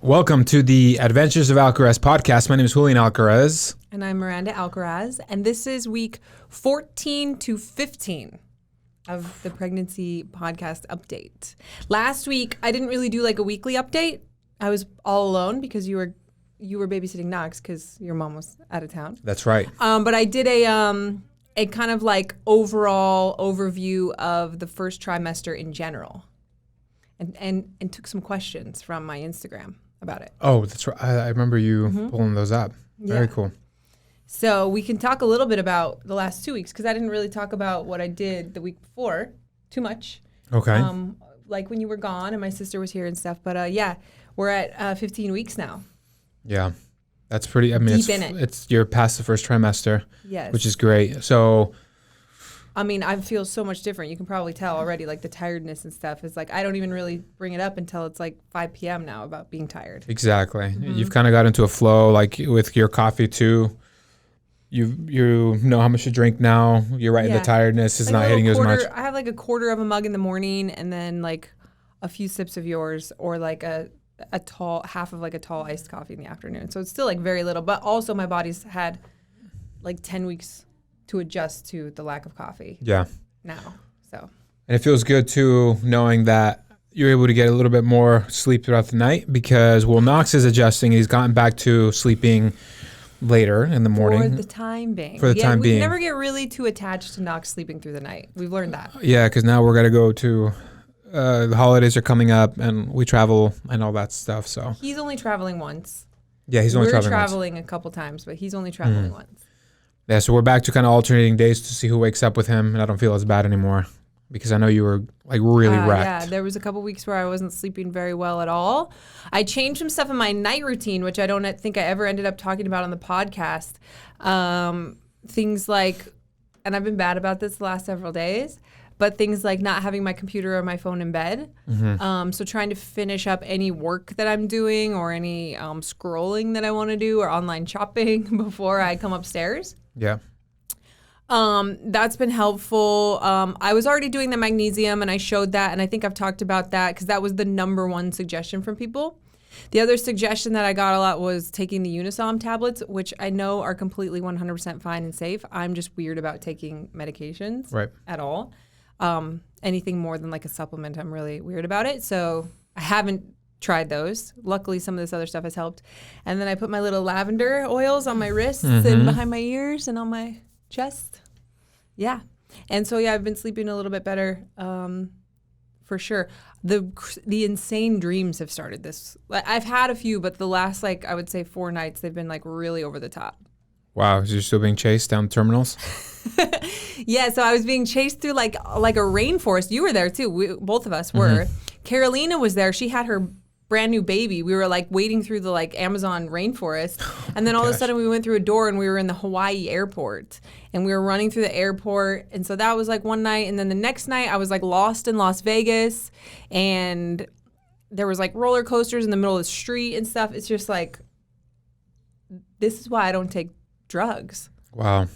Welcome to the Adventures of Alcaraz podcast. My name is Julian Alcaraz. And I'm Miranda Alcaraz. And this is week 14 to 15 of the pregnancy podcast update. Last week, I didn't really do like a weekly update. I was all alone because you were babysitting Knox because your mom was out of town. That's right. But I did a kind of like overall overview of the first trimester in general. And took some questions from my Instagram about it. Oh, that's right. I remember you pulling those up. Very cool. So we can talk a little bit about the last 2 weeks because I didn't really talk about what I did the week before too much. Okay. Like when you were gone and my sister was here and stuff. But yeah, we're at 15 weeks now. Yeah. That's pretty, I mean, Deep in it. it's you're past the first trimester, Yes. which is great. So, I mean, I feel so much different. You can probably tell already, like the tiredness and stuff is like, I don't even really bring it up until it's like 5 p.m. now about being tired. exactly. You've kind of got into a flow, like with your coffee too. You know how much to drink now. You're right. Yeah. The tiredness is Like not hitting you as much. I have like a quarter of a mug in the morning and then like a few sips of yours or like a tall, half of like a tall iced coffee in the afternoon. So it's still like very little, but also my body's had like 10 weeks to adjust to the lack of coffee Yeah. now. So And it feels good too, knowing that you're able to get a little bit more sleep throughout the night because, well, Knox is adjusting. He's gotten back to sleeping later in the morning. for the time being. For the time being. We never get really too attached to Knox sleeping through the night. We've learned that. Yeah, because now we're going to go to, the holidays are coming up and we travel and all that stuff. So, He's only traveling once. yeah, he's only We're traveling once. traveling a couple times, but he's only traveling once. Yeah, so we're back to kind of alternating days to see who wakes up with him. And I don't feel as bad anymore because I know you were like really wrecked. Yeah, there was a couple weeks where I wasn't sleeping very well at all. I changed some stuff in my night routine, which I don't think I ever ended up talking about on the podcast. Things like, and I've been bad about this the last several days, but things like not having my computer or my phone in bed. So trying to finish up any work that I'm doing or any scrolling that I want to do or online shopping before I come upstairs. Yeah. That's been helpful. I was already doing the magnesium and I showed that, and I think I've talked about that because that was the number one suggestion from people. The other suggestion that I got a lot was taking the Unisom tablets, which I know are completely 100% fine and safe. I'm just weird about taking medications at all. Anything more than like a supplement, I'm really weird about it. So I haven't tried those. Luckily, some of this other stuff has helped. And then I put my little lavender oils on my wrists and behind my ears and on my chest. Yeah. And so, yeah, I've been sleeping a little bit better for sure. The insane dreams have started this. I've had a few, but the last, like, I would say 4 nights, they've been like really over the top. Wow. So you're still being chased down terminals? Yeah, so I was being chased through like a rainforest. You were there too. Both of us were. Carolina was there. She had her brand new baby. We were like wading through the like Amazon rainforest. And then all of a sudden we went through a door and we were in the Hawaii airport. And we were running through the airport. And so that was like one night. And then the next night I was like lost in Las Vegas. And there was like roller coasters in the middle of the street and stuff. It's just like, this is why I don't take drugs. Wow.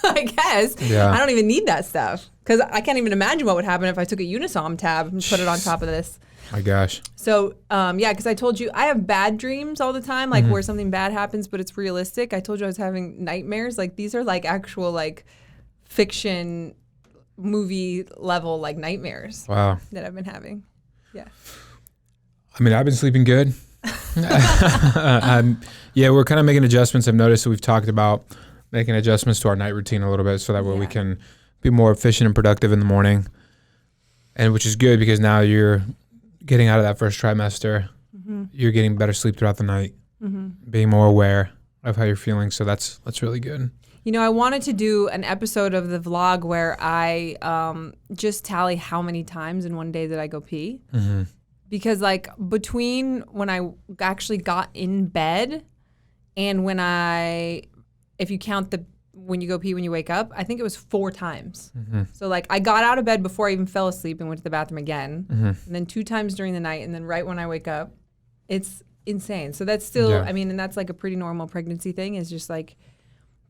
I guess. Yeah. I don't even need that stuff because I can't even imagine what would happen if I took a Unisom tab and put it on top of this. My gosh. So, yeah, because I told you I have bad dreams all the time, like where something bad happens, but it's realistic. I told you I was having nightmares. Like these are like actual like fiction movie level like nightmares. Wow. That I've been having. Yeah. I mean, I've been sleeping good. Yeah, we're kind of making adjustments. I've noticed that we've talked about making adjustments to our night routine a little bit so that way we can be more efficient and productive in the morning. And which is good because now you're getting out of that first trimester. You're getting better sleep throughout the night, being more aware of how you're feeling. So that's really good. You know, I wanted to do an episode of the vlog where I just tally how many times in one day that I go pee. Because like between when I actually got in bed and if you count when you go pee when you wake up, I think it was 4 times. So like I got out of bed before I even fell asleep and went to the bathroom again. And then 2 times during the night and then right when I wake up. It's insane. So that's still, I mean, and that's like a pretty normal pregnancy thing is just like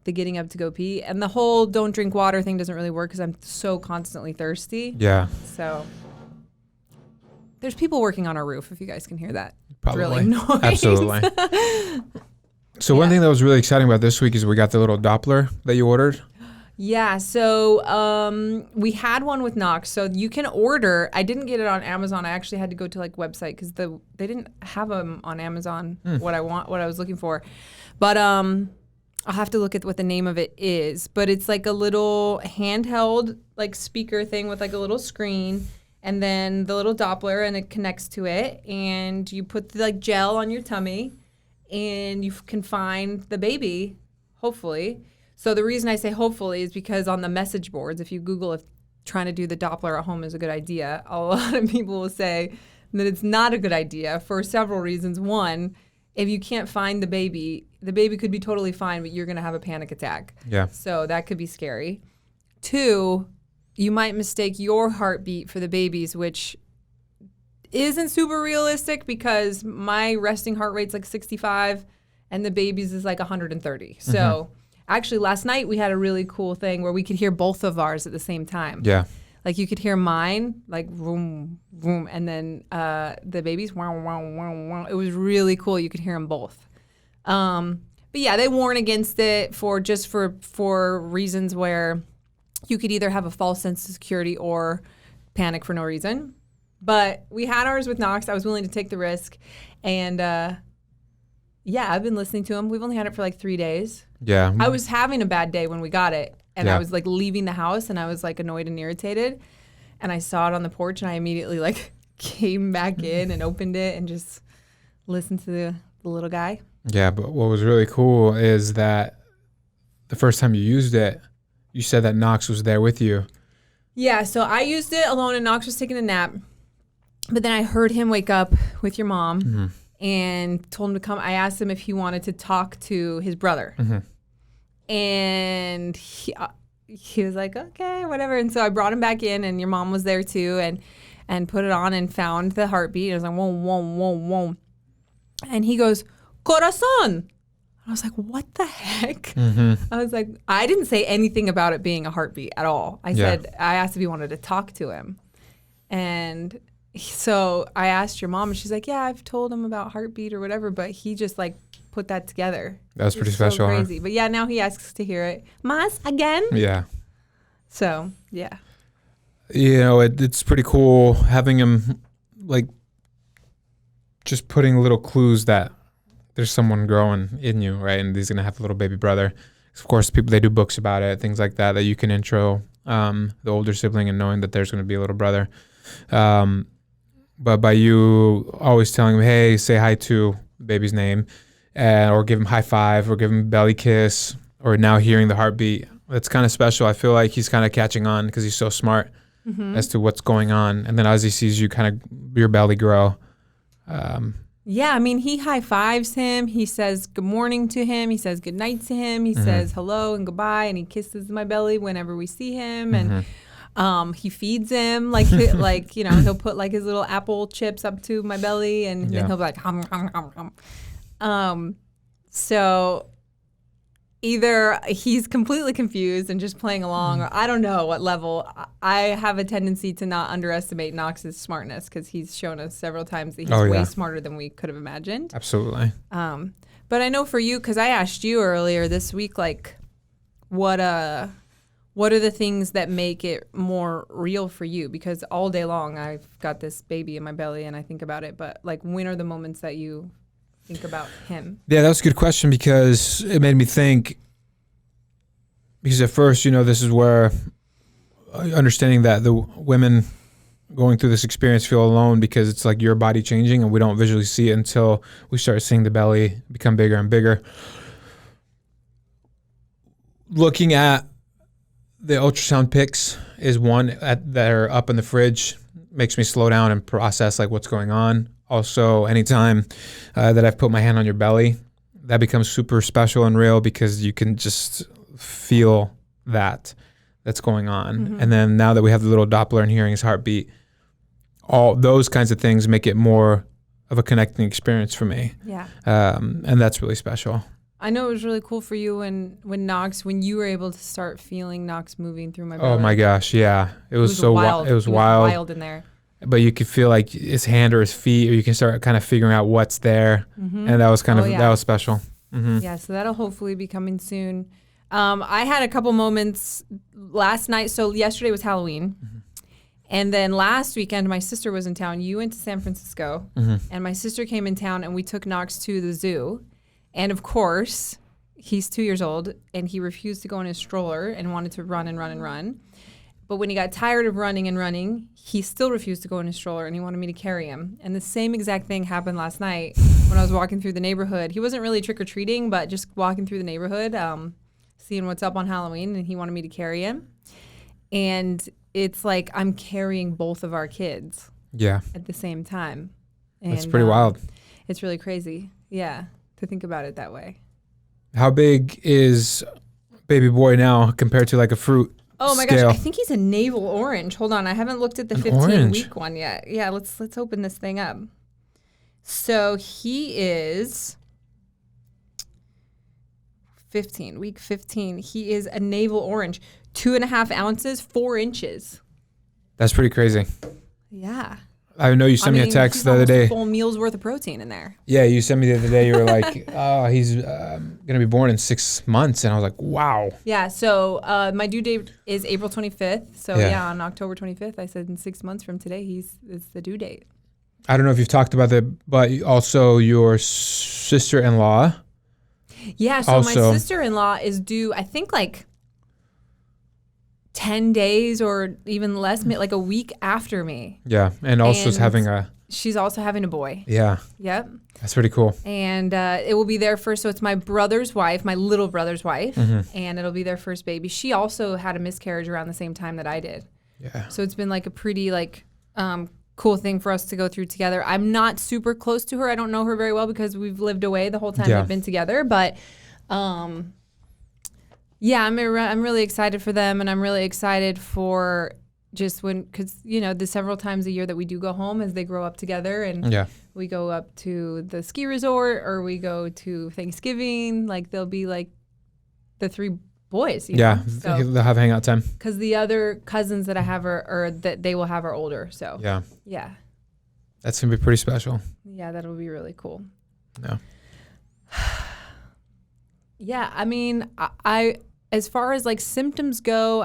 the getting up to go pee. And the whole don't drink water thing doesn't really work because I'm so constantly thirsty. Yeah. So There's people working on our roof, if you guys can hear that. Probably. Drilling noise. Absolutely. So one thing that was really exciting about this week is we got the little Doppler that you ordered. Yeah, so we had one with Knox, so you can order. I didn't get it on Amazon. I actually had to go to like website because they didn't have them on Amazon. What I was looking for, but I'll have to look at what the name of it is. But it's like a little handheld like speaker thing with like a little screen, and then the little Doppler, and it connects to it, and you put the like gel on your tummy, and you can find the baby, hopefully. So the reason I say hopefully is because on the message boards, if you Google if trying to do the Doppler at home is a good idea, a lot of people will say that it's not a good idea for several reasons. One, if you can't find the baby could be totally fine, but you're going to have a panic attack. Yeah. So that could be scary. Two, you might mistake your heartbeat for the baby's, which isn't super realistic because my resting heart rate's like 65 and the baby's is like 130. So actually, last night we had a really cool thing where we could hear both of ours at the same time. Yeah. Like you could hear mine, like vroom, vroom, and then the baby's wow, wow, wow, wow. It was really cool. You could hear them both. But yeah, they warn against it for reasons where you could either have a false sense of security or panic for no reason. But we had ours with Knox. I was willing to take the risk. And yeah, I've been listening to him. We've only had it for like 3 days. Yeah. I was having a bad day when we got it, and I was like leaving the house, and I was like annoyed and irritated, and I saw it on the porch, and I immediately like came back in and opened it and just listened to the little guy. Yeah, but what was really cool is that the first time you used it, you said that Knox was there with you. Yeah, so I used it alone, and Knox was taking a nap, but then I heard him wake up with your mom and told him to come. I asked him if he wanted to talk to his brother. And he was like, okay, whatever. And so I brought him back in, and your mom was there too, and put it on and found the heartbeat. It was like, whoa, whoa, whoa, whoa. And he goes, corazon. And I was like, what the heck? I was like, I didn't say anything about it being a heartbeat at all. I asked if he wanted to talk to him. And so I asked your mom, and she's like, yeah, I've told him about heartbeat or whatever, but he just like put that together. That was pretty special. So crazy. Huh? But yeah, now he asks to hear it. Mas, again? Yeah. So, yeah. You know, it's pretty cool having him, like, just putting little clues that there's someone growing in you, right? And he's going to have a little baby brother. Of course, they do books about it, things like that you can intro the older sibling and knowing that there's going to be a little brother. But by you always telling him, hey, say hi to the baby's name, or give him high five, or give him a belly kiss, or now hearing the heartbeat, it's kind of special. I feel like he's kind of catching on because he's so smart as to what's going on. And then as he sees you kind of your belly grow. Yeah, I mean, he high fives him. He says good morning to him. He says good night to him. He says hello and goodbye, and he kisses my belly whenever we see him. And he feeds him like he'll put like his little apple chips up to my belly, and then he'll be like hum, hum, hum, hum. So either he's completely confused and just playing along, or I don't know what level. I have a tendency to not underestimate Knox's smartness because he's shown us several times that he's way smarter than we could have imagined. Absolutely. But I know for you, because I asked you earlier this week, like, what are the things that make it more real for you? Because all day long I've got this baby in my belly and I think about it, but like, when are the moments that you think about him? Yeah, that was a good question because it made me think, because at first, this is where understanding that the women going through this experience feel alone because it's like your body changing and we don't visually see it until we start seeing the belly become bigger and bigger. Looking at the ultrasound pics is one that are up in the fridge, makes me slow down and process like what's going on. Also, anytime that I've put my hand on your belly, that becomes super special and real because you can just feel that's going on. And then now that we have the little Doppler and hearing his heartbeat, all those kinds of things make it more of a connecting experience for me. Yeah. And that's really special. I know it was really cool for you when you were able to start feeling Knox moving through my belly. Oh my gosh, yeah. It was so wild. It was wild in there. but you could feel like his hand or his feet, or you can start kind of figuring out what's there. And that was kind of, that was special. Yeah, so that'll hopefully be coming soon. I had a couple moments last night. So yesterday was Halloween. And then last weekend, my sister was in town. You went to San Francisco, and my sister came in town, and we took Knox to the zoo. And of course, he's 2 years old, and he refused to go in his stroller and wanted to run and run and run. But when he got tired of running and running, he still refused to go in his stroller, and he wanted me to carry him. And the same exact thing happened last night when I was walking through the neighborhood. He wasn't really trick-or-treating, but just walking through the neighborhood, seeing what's up on Halloween, and he wanted me to carry him. And it's like I'm carrying both of our kids at the same time. And, that's pretty wild. It's really crazy, to think about it that way. How big is baby boy now compared to like a fruit? Oh my scale? gosh, I think he's a navel orange. Hold on, I haven't looked at the 15-week one yet. Yeah, let's open this thing up. So he is 15, week 15. He is a navel orange, 2.5 ounces, 4 inches. That's pretty crazy. Yeah. I know you sent me a text the other day. A full meal's worth of protein in there. Yeah, you sent me the other day. You were like, "Oh, he's gonna be born in 6 months," and I was like, "Wow." Yeah. So my due date is April 25th. So on October 25th, I said in 6 months from today, it's the due date. I don't know if you've talked about that, but also your sister-in-law. Yeah. So my sister-in-law is due, I think, like 10 days or even less, like a week after me. Yeah, and also she's also having a boy. Yeah. Yep. That's pretty cool. And it will be their first, so it's my brother's wife, my little brother's wife, and it'll be their first baby. She also had a miscarriage around the same time that I did. Yeah. So it's been like a pretty cool thing for us to go through together. I'm not super close to her. I don't know her very well because we've lived away the whole time we've been together, but yeah, I'm really excited for them, and I'm really excited for just because the several times a year that we do go home as they grow up together, and we go up to the ski resort or we go to Thanksgiving. Like they'll be like the 3 boys. You know? So, they'll have hangout time. Because the other cousins that I have or that they will have are older. So yeah, that's gonna be pretty special. Yeah, that'll be really cool. Yeah. Yeah, I mean, I as far as like symptoms go,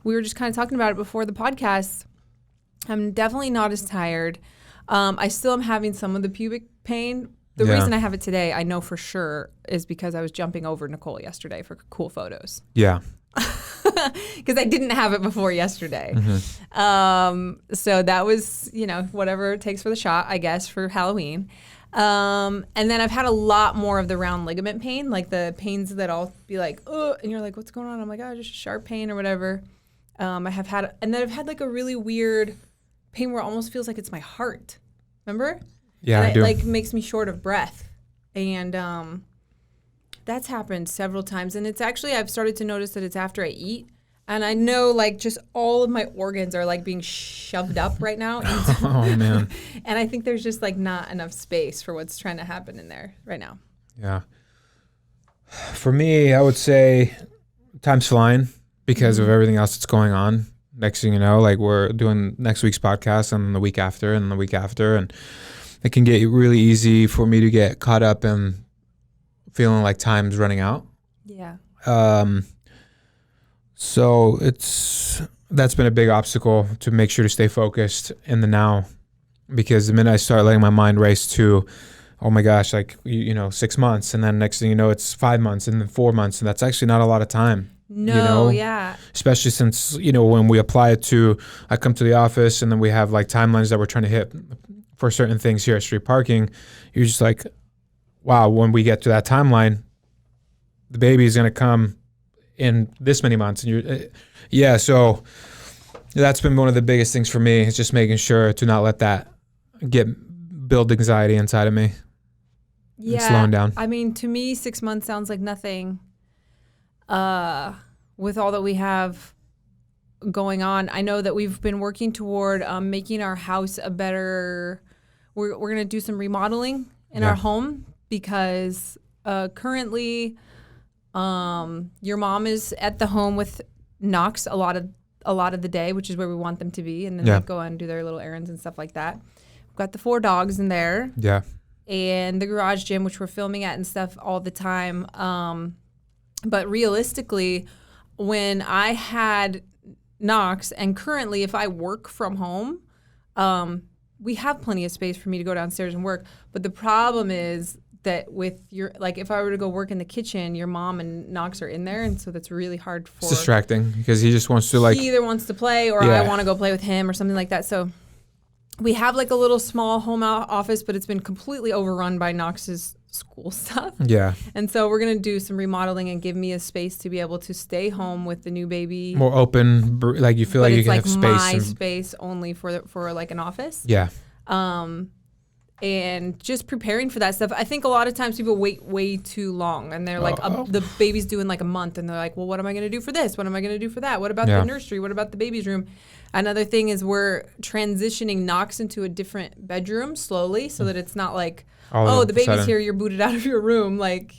we were just kind of talking about it before the podcast. I'm definitely not as tired. I still am having some of the pubic pain. The reason I have it today, I know for sure, is because I was jumping over Nicole yesterday for cool photos. Yeah. Because I didn't have it before yesterday. So that was, whatever it takes for the shot, I guess, for Halloween. And then I've had a lot more of the round ligament pain, like the pains that I'll be like, oh, and you're like, what's going on? I'm like, oh, just a sharp pain or whatever. And then I've had like a really weird pain where it almost feels like it's my heart. Remember? Yeah, and I do. It like makes me short of breath. And that's happened several times. And it's actually, I've started to notice that it's after I eat. And I know like just all of my organs are like being shoved up right now. Oh, man. And I think there's just like not enough space for what's trying to happen in there right now. Yeah. For me, I would say time's flying because of everything else that's going on. Next thing you know, like we're doing next week's podcast and the week after and the week after. And it can get really easy for me to get caught up in feeling like time's running out. Yeah. So that's been a big obstacle to make sure to stay focused in the now, because the minute I start letting my mind race to, oh my gosh, like, 6 months, and then next thing you know, it's 5 months and then 4 months, and that's actually not a lot of time. No, yeah. Especially since, when we apply it to, I come to the office and then we have like timelines that we're trying to hit for certain things here at Street Parking. You're just like, wow, when we get to that timeline, the baby is going to come in this many months. And so that's been one of the biggest things for me, is just making sure to not let that build anxiety inside of me. Yeah. And slowing down. I mean, to me, 6 months sounds like nothing. With all that we have going on, I know that we've been working toward making our house a better. We're going to do some remodeling in our home because currently, your mom is at the home with Knox a lot of a lot of the day, which is where we want them to be. And then Yeah. they go and do their little errands and stuff like that. We've got the 4 dogs in there. Yeah. And the garage gym, which we're filming at and stuff all the time. But realistically, when I had Knox, and currently if I work from home, we have plenty of space for me to go downstairs and work. But the problem is that with your, like, if I were to go work in the kitchen, your mom and Knox are in there, and so that's really hard for. It's distracting because he just wants to like. He either wants to play or I want to go play with him or something like that. So we have like a little small home office, but it's been completely overrun by Knox's school stuff. Yeah. And so we're gonna do some remodeling and give me a space to be able to stay home with the new baby. More open, like you feel But like you it's can like have space. my and- space only for like an office. Yeah. And just preparing for that stuff. I think a lot of times people wait way too long, and they're like, the baby's due in like a month, and they're like, well, what am I going to do for this? What am I going to do for that? What about the nursery? What about the baby's room? Another thing is we're transitioning Knox into a different bedroom slowly, so that it's not like, the baby's here, you're booted out of your room. Like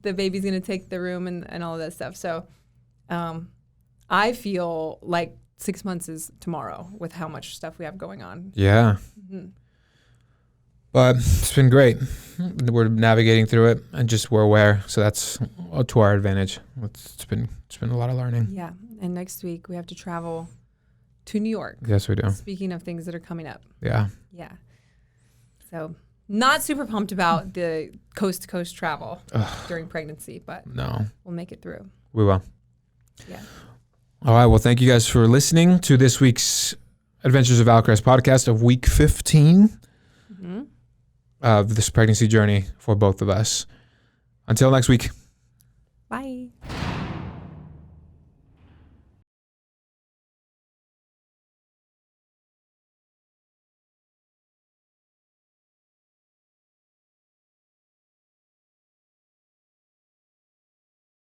the baby's going to take the room and all of that stuff. So I feel like 6 months is tomorrow with how much stuff we have going on. Yeah. Mm-hmm. But it's been great. We're navigating through it and just we're aware. So that's to our advantage. It's been a lot of learning. Yeah. And next week we have to travel to New York. Yes, we do. Speaking of things that are coming up. Yeah. Yeah. Not super pumped about the coast to coast travel during pregnancy, but no, we'll make it through. We will. Yeah. All right. Well, thank you guys for listening to this week's Adventures of Alcaraz podcast of week 15 of this pregnancy journey for both of us. Until next week. Bye.